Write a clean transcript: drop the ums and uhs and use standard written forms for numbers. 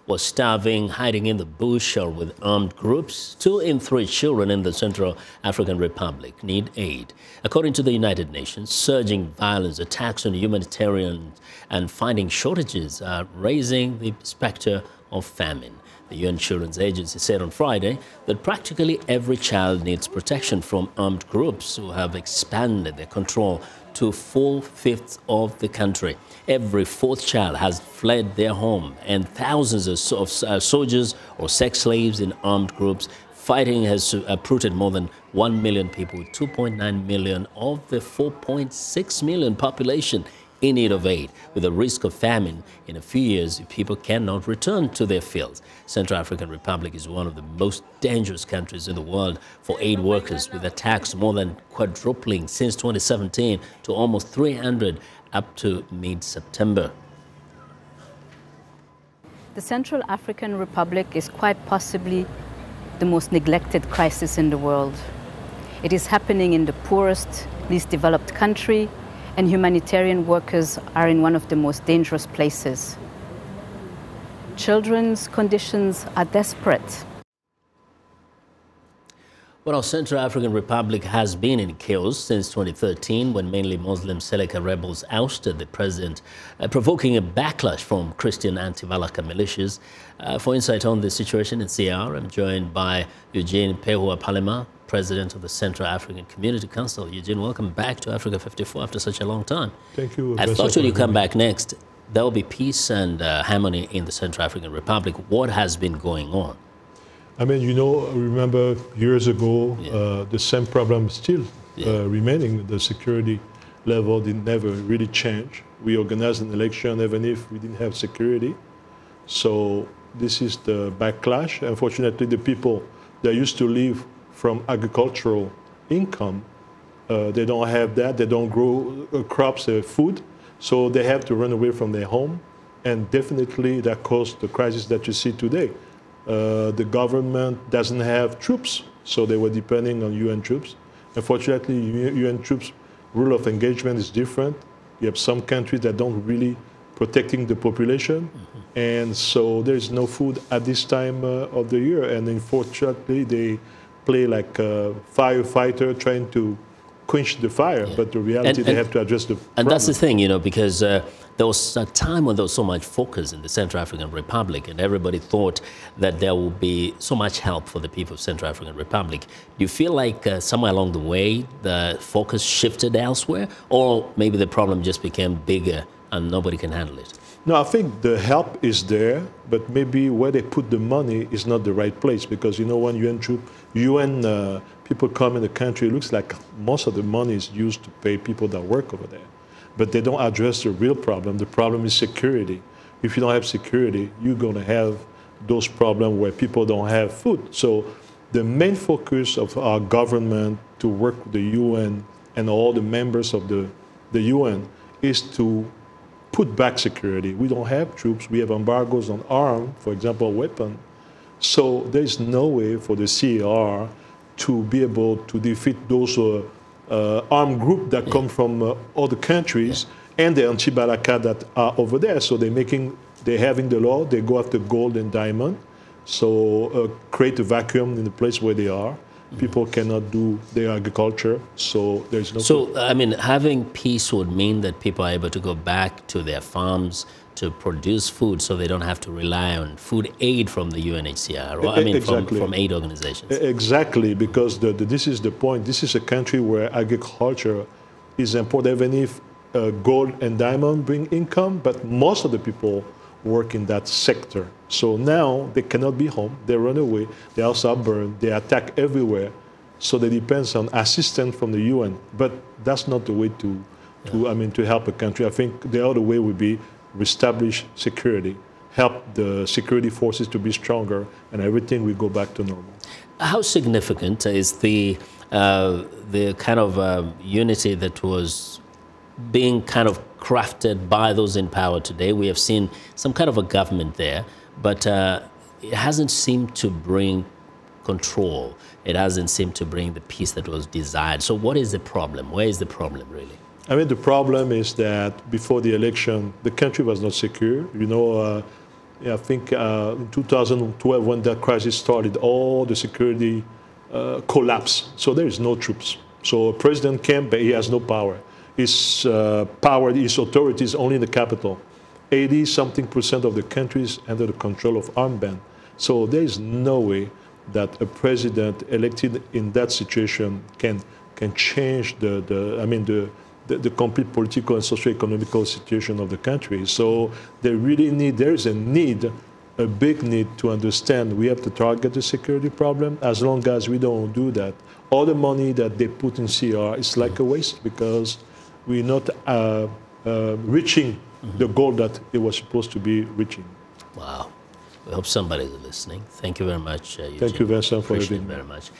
was starving, hiding in the bush, or with armed groups. 2 in 3 children in the Central African Republic need aid. According to the United Nations, surging violence, attacks on humanitarians, and finding shortages are raising the specter of famine. The UN Children's Agency said on Friday that practically every child needs protection from armed groups who have expanded their control to 4/5 of the country. Every 4th child has fled their home, and thousands of soldiers or sex slaves in armed groups. Fighting has uprooted more than 1 million people, 2.9 million of the 4.6 million population in need of aid. With the risk of famine in a few years, people cannot return to their fields. Central African Republic is one of the most dangerous countries in the world for aid workers, with attacks more than quadrupling since 2017 to almost 300 up to mid-September. The Central African Republic is quite possibly the most neglected crisis in the world. It is happening in the poorest, least developed country, and humanitarian workers are in one of the most dangerous places. Children's conditions are desperate. Well, our Central African Republic has been in chaos since 2013, when mainly Muslim Seleka rebels ousted the president, provoking a backlash from Christian anti-Balaka militias. For insight on the situation in CR, I'm joined by Eugene Pehoua-Palema, President of the Central African Community Council. Eugene, welcome back to Africa 54 after such a long time. Thank you. I thought when you come back next, there will be peace and harmony in the Central African Republic. What has been going on? I mean, you know, remember years ago, the same problem still remaining. The security level did never really change. We organized an election even if we didn't have security. So this is the backlash. Unfortunately, the people that used to live from agricultural income, they don't have that. They don't grow crops, food, so they have to run away from their home. And definitely that caused the crisis that you see today. The government doesn't have troops, so they were depending on UN troops. Unfortunately, UN troops' rule of engagement is different. You have some countries that don't really protecting the population, and so there is no food at this time of the year. And unfortunately, they play like a firefighter trying to quench the fire, but the reality, they have to address the problem. And that's the thing, you know, because there was a time when there was so much focus in the Central African Republic, and everybody thought that there would be so much help for the people of Central African Republic. Do you feel like somewhere along the way, the focus shifted elsewhere, or maybe the problem just became bigger and nobody can handle it? No, I think the help is there, but maybe where they put the money is not the right place, because, you know, when UN people come in the country, it looks like most of the money is used to pay people that work over there. But they don't address the real problem. The problem is security. If you don't have security, you're going to have those problems where people don't have food. So the main focus of our government to work with the UN and all the members of the UN is to put back security. We don't have troops. We have embargoes on arms, for example, weapons. So there's no way for the CAR to be able to defeat those armed groups that come from other countries and the anti-Balaka that are over there. So they're having the law. They go after gold and diamond. So create a vacuum in the place where they are. People cannot do their agriculture, so there's no... So, I mean, having peace would mean that people are able to go back to their farms to produce food, so they don't have to rely on food aid from the UNHCR, or I mean, exactly. from aid organizations. Exactly, because this is the point. This is a country where agriculture is important, even if gold and diamond bring income, but most of the people work in that sector. So now they cannot be home, they run away, they also are burned, they attack everywhere. So they depend on assistance from the UN. But that's not the way to help a country. I think the other way would be reestablish security, help the security forces to be stronger, and everything will go back to normal. How significant is the kind of unity that was being kind of crafted by those in power today? We have seen some kind of a government there, but it hasn't seemed to bring control. It hasn't seemed to bring the peace that was desired. So what is the problem? Where is the problem, really? I mean, the problem is that before the election, the country was not secure. You know, I think in 2012, when that crisis started, all the security collapsed. So there is no troops. So President came, but he has no power. His power, his authority is only in the capital. 80-something% of the country is under the control of armed band. So there is no way that a president elected in that situation can change the complete political and socio-economical situation of the country. So there is a big need to understand we have to target the security problem. As long as we don't do that, all the money that they put in CR is like a waste, because we're not reaching the goal that it was supposed to be reaching. Wow. We hope somebody is listening. Thank you very much, Eugene. Thank you, Vincent, for Appreciate having me. Very much.